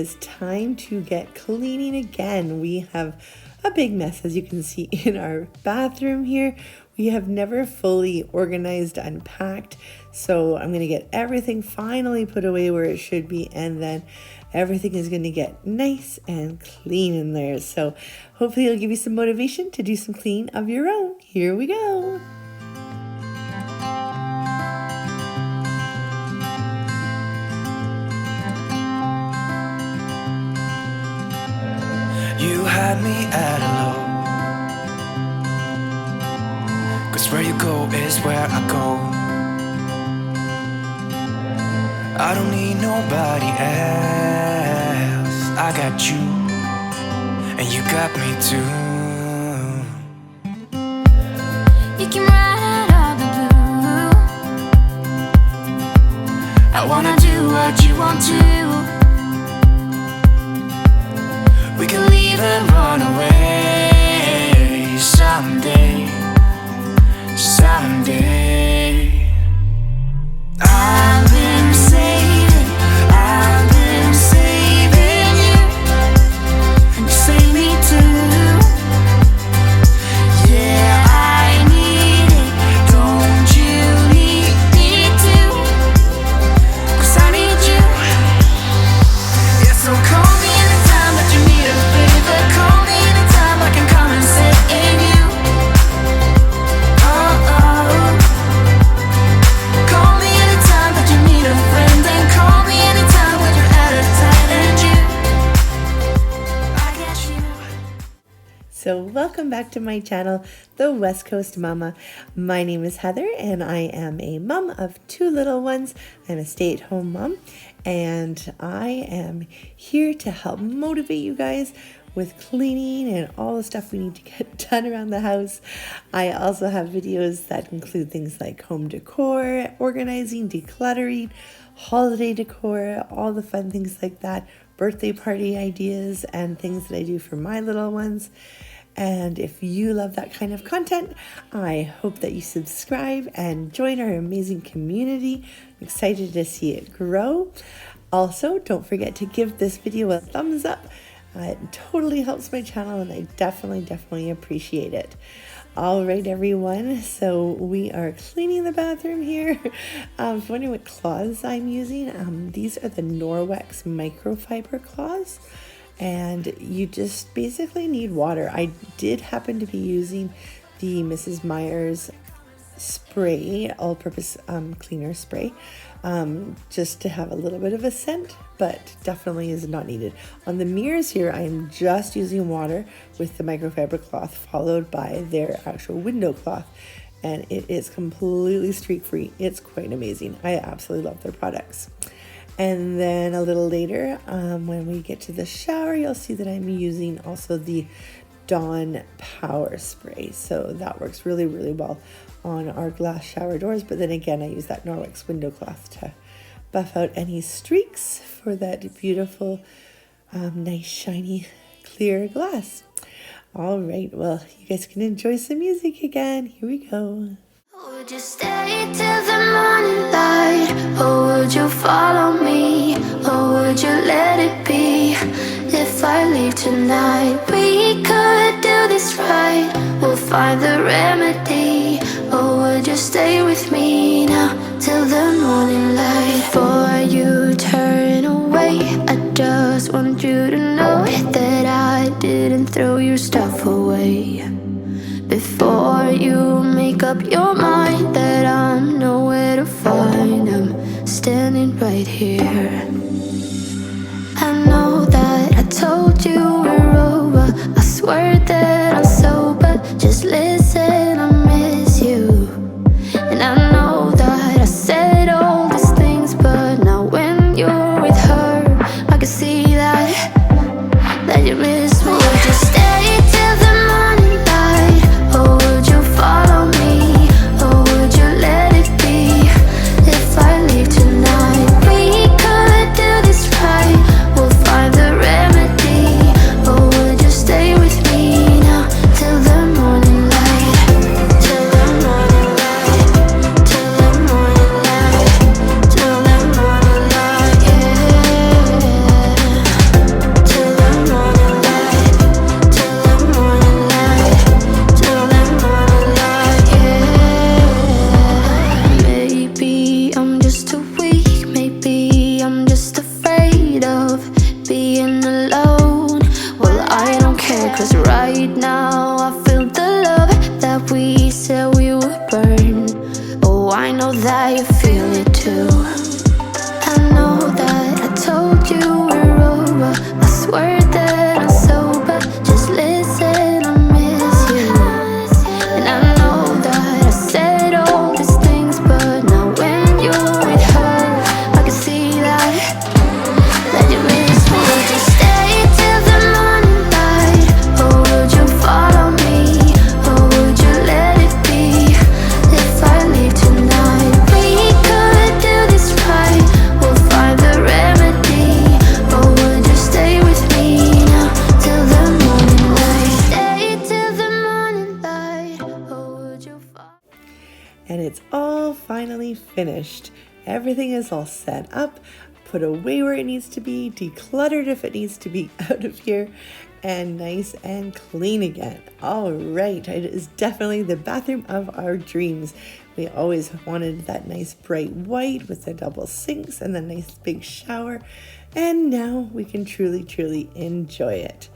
is time to get cleaning again. We have a big mess, as you can see, in our bathroom here. We have never fully organized, unpacked, so I'm going to get everything finally put away where it should be, and then everything is going to get nice and clean in there. So hopefully it'll give you some motivation to do some clean of your own. Here we go. You had me at hello, 'cause where you go is where I go. I don't need nobody else. I got you, and you got me too. You can ride out of the blue. I wanna do what you want to. We can leave and run away someday, someday. I've been saving you, and you save me too. Yeah, I need it, don't you need me too? 'Cause I need you. Yeah, so call me anytime that you need a favor. Call me anytime I can come and save you. Oh, oh. Call me anytime that you need a friend, and call me anytime when you're out of time, and you, I got you. So welcome back to my channel, The West Coast Mama. My name is Heather and I am a mom of 2 little ones. I'm a stay-at-home mom and I am here to help motivate you guys with cleaning and all the stuff we need to get done around the house. I also have videos that include things like home decor, organizing, decluttering, holiday decor, all the fun things like that, birthday party ideas and things that I do for my little ones. And if you love that kind of content, I hope that you subscribe and join our amazing community. I'm excited to see it grow. Also, don't forget to give this video a thumbs up. It totally helps my channel and I definitely appreciate it. All right, everyone, so we are cleaning the bathroom here. If you're wondering what cloths I'm using, these are the Norwex microfiber cloths. And you just basically need water. I did happen to be using the Mrs. Meyer's spray, all-purpose cleaner spray, just to have a little bit of a scent, but definitely is not needed. On the mirrors here, I'm just using water with the microfiber cloth, followed by their actual window cloth, and it is completely streak-free. It's quite amazing. I absolutely love their products. And then a little later, when we get to the shower, you'll see that I'm using also the Dawn Power Spray. So that works really well on our glass shower doors. But then again, I use that Norwex window cloth to buff out any streaks for that beautiful, nice, shiny, clear glass. All right, well, you guys can enjoy some music again. Here we go. Would you stay till the morning light? Or would you follow me? Or would you let it be? If I leave tonight, we could do this right. We'll find the remedy. Or would you stay with me now till the morning light? Before you turn away, I just want you to know that I didn't throw your stuff away. Before you make up your mind that I'm nowhere to find, I'm standing right here. I know that I told you we're over. I swear that I'm sober. Just listen, I miss you. And I know that I said all these things, but now when you're with her, I can see that you miss me. Would you stay till the morning light? Or would you follow me? Or would you let it be? If I leave tonight, we could do this right. We'll find the remedy. Or would you stay with me now till the morning light? Till the morning light. Till the morning light. Till the morning light, yeah. 'cause right now I feel the love that we said we would burn. Oh, I know that you feel it too. I know that I told you we're over. I swear that I'm sober. Just listen, I miss you. And I know that I said all these things, but now when you're with her, I can see that you miss me. Would you stay till the morning light, or would you follow me, or would you let it be? If I leave tonight, we could do this right. We'll find the remedy. Or would you stay with me now till the morning light? Stay till the morning light, or would you follow? And it's all finally finished. Everything is all set up, put away where it needs to be, decluttered if it needs to be out of here, and nice and clean again. All right, it is definitely the bathroom of our dreams. We always wanted that nice bright white with the double sinks and the nice big shower, and now we can truly enjoy it.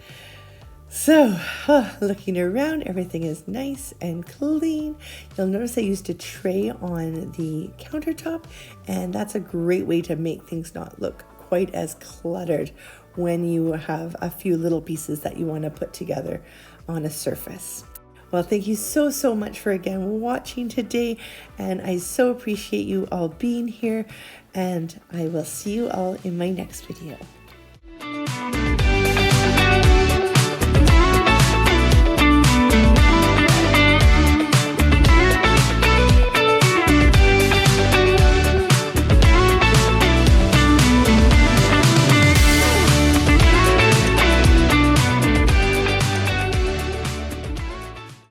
So, looking around, everything is nice and clean. You'll notice I used a tray on the countertop, and that's a great way to make things not look quite as cluttered when you have a few little pieces that you want to put together on a surface. Well, thank you so much for again watching today, and I so appreciate you all being here, and I will see you all in my next video.